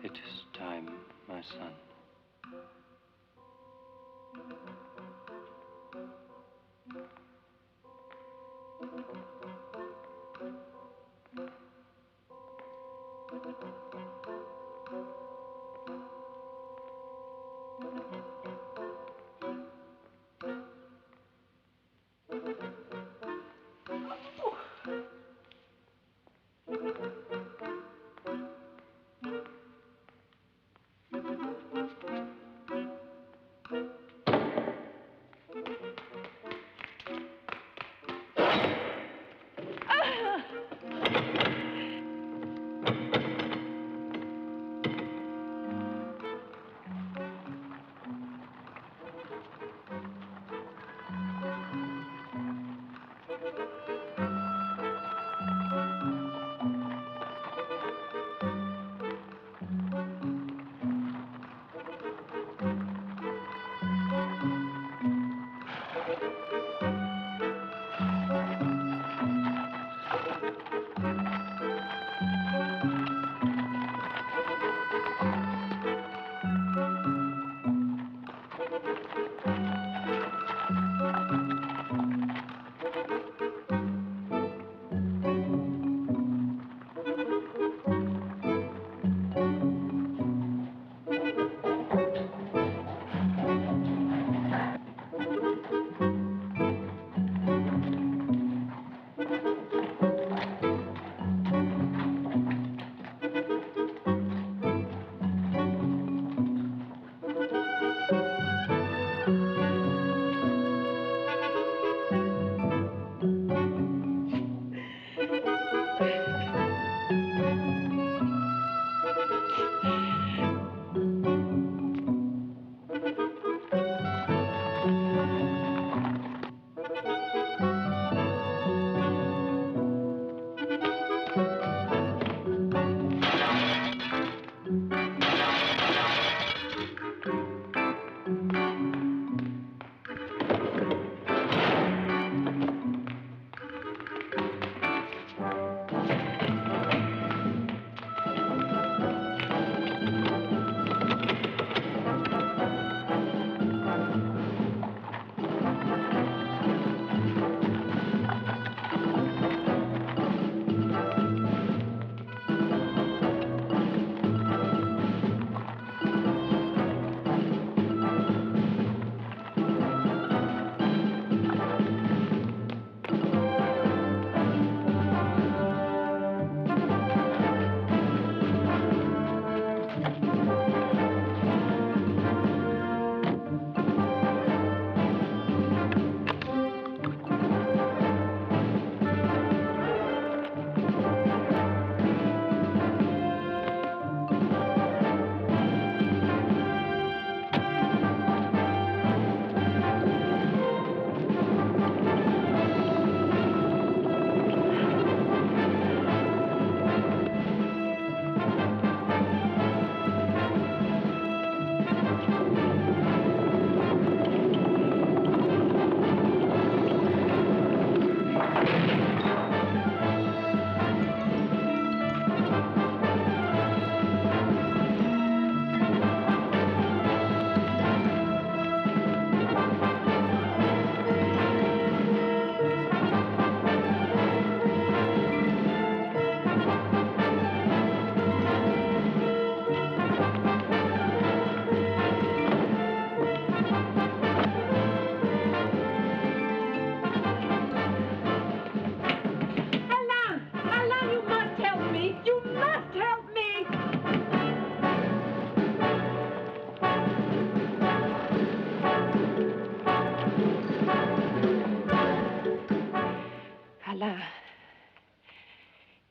It is time, my son.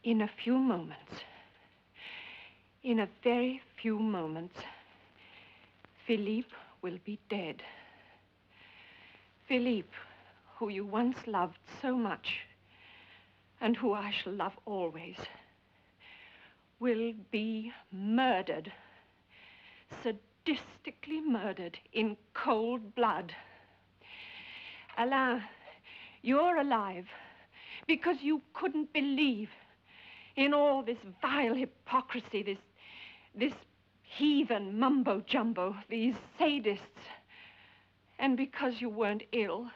In a few moments, in a very few moments, Philippe will be dead. Philippe, who you once loved so much, and who I shall love always, will be murdered, sadistically murdered in cold blood. Alain, you're alive because you couldn't believe in all this vile hypocrisy, this heathen mumbo-jumbo, these sadists, and because you weren't ill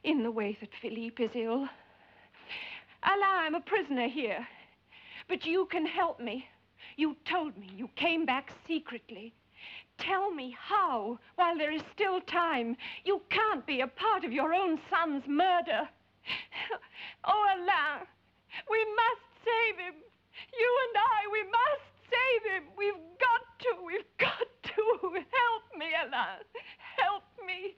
in the way that Philippe is ill. Alain, I'm a prisoner here, but you can help me. You told me you came back secretly. Tell me how, while there is still time. You can't be a part of your own son's murder. Oh, Alain, we must save him. You and I, we must save him. We've got to. Help me, Alain. Help me.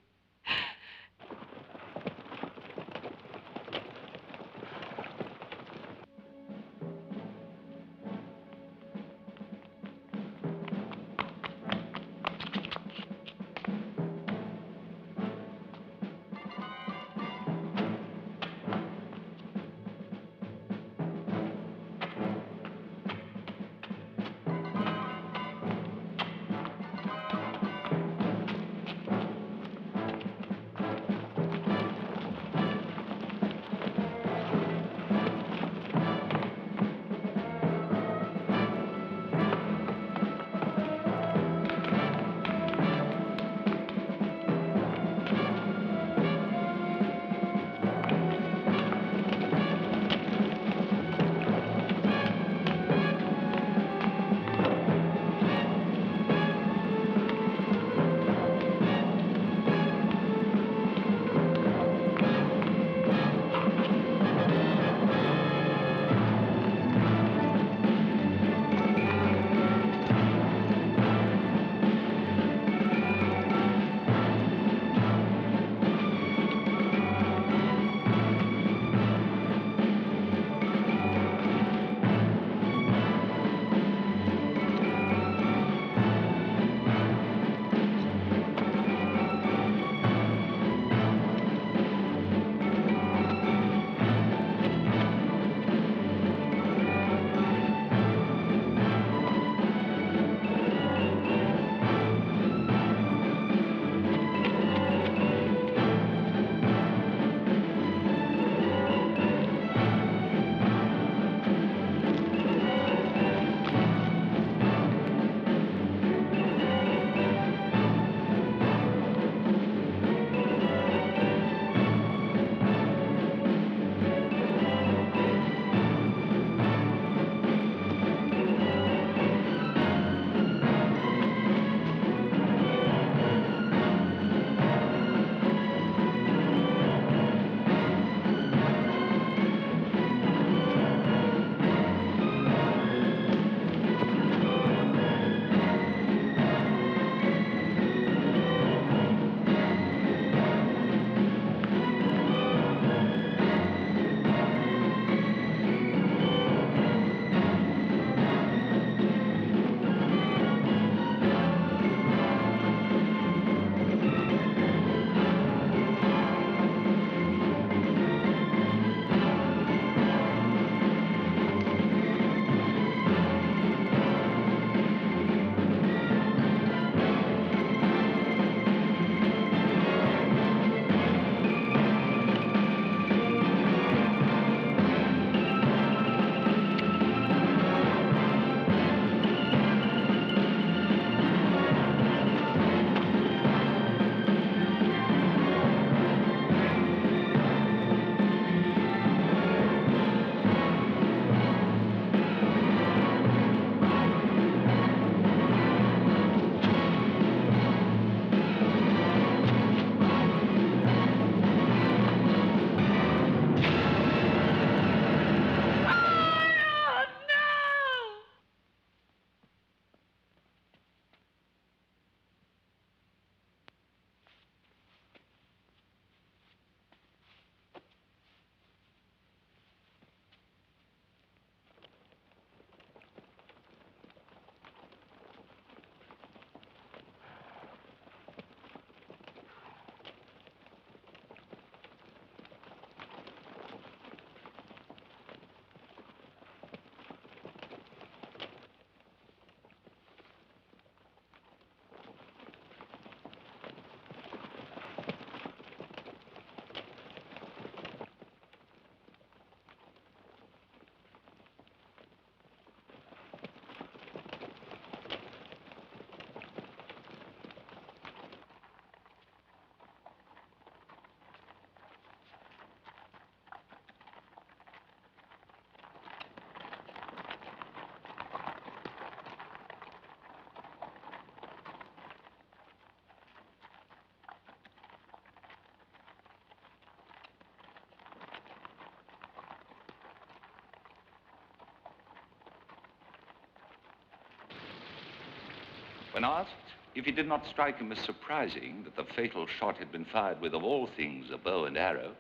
When asked if it did not strike him as surprising that the fatal shot had been fired with, of all things, a bow and arrow,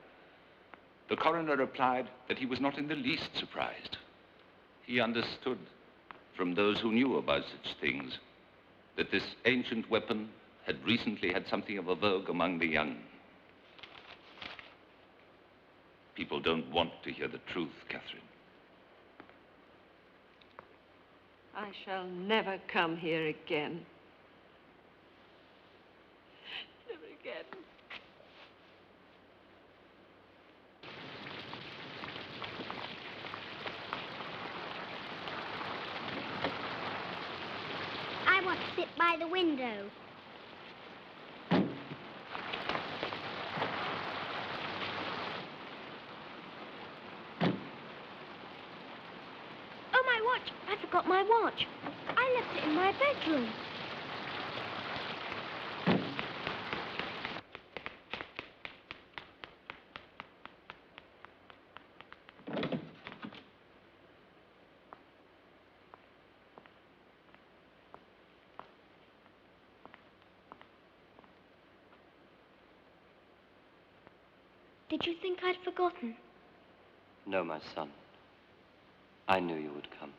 the coroner replied that he was not in the least surprised. He understood from those who knew about such things that this ancient weapon had recently had something of a vogue among the young. People don't want to hear the truth, Catherine. I shall never come here again. Never again. I want to sit by the window. Oh, my watch. I forgot my watch. I left it in my bedroom. Did you think I'd forgotten? No, my son. I knew you would come.